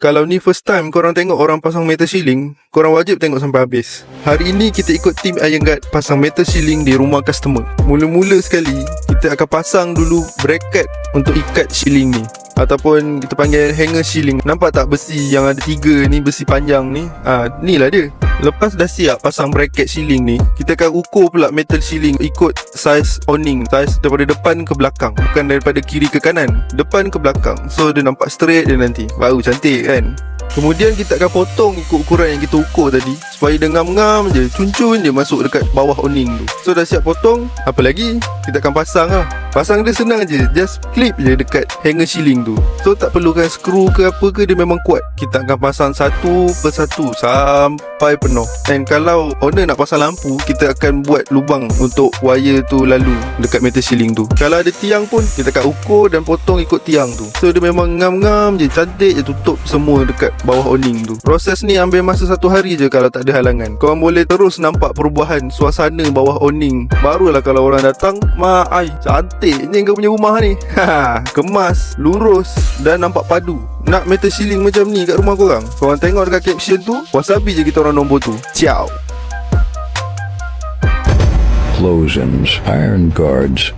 Kalau ni first time korang tengok orang pasang metal ceiling, korang wajib tengok sampai habis. Hari ini kita ikut tim Iron Guard pasang metal ceiling di rumah customer. Mula-mula sekali, kita akan pasang dulu bracket untuk ikat ceiling ni, ataupun kita panggil hanger ceiling. Nampak tak besi yang ada 3 ni, besi panjang ni? Ni lah dia. Lepas dah siap pasang bracket ceiling ni, kita akan ukur pula metal ceiling ikut saiz awning, saiz daripada depan ke belakang, bukan daripada kiri ke kanan, depan ke belakang. So dia nampak straight dia nanti, baru cantik kan. Kemudian kita akan potong ikut ukuran yang kita ukur tadi, supaya dia ngam-ngam je, cun-cun je masuk dekat bawah awning tu. So dah siap potong, apa lagi? Kita akan pasang lah. Pasang dia senang je, just clip je dekat hanger ceiling tu. So tak perlukan skru ke apa ke, dia memang kuat. Kita akan pasang satu persatu sampai penuh. And kalau owner nak pasang lampu, kita akan buat lubang untuk wire tu lalu dekat metal ceiling tu. Kalau ada tiang pun, kita akan ukur dan potong ikut tiang tu. So dia memang ngam-ngam je, cantik je, tutup semua dekat bawah awning tu. Proses ni ambil masa 1 hari je kalau tak ada halangan. Korang boleh terus nampak perubahan suasana bawah awning. Barulah kalau orang datang, "Ma, ai, cantik ni kau punya rumah ni." Kemas, lurus dan nampak padu. Nak metal ceiling macam ni kat rumah korang? Korang tengok dekat caption tu, wasabi je kita orang nombor tu. Ciao. Explosions, Iron Guards.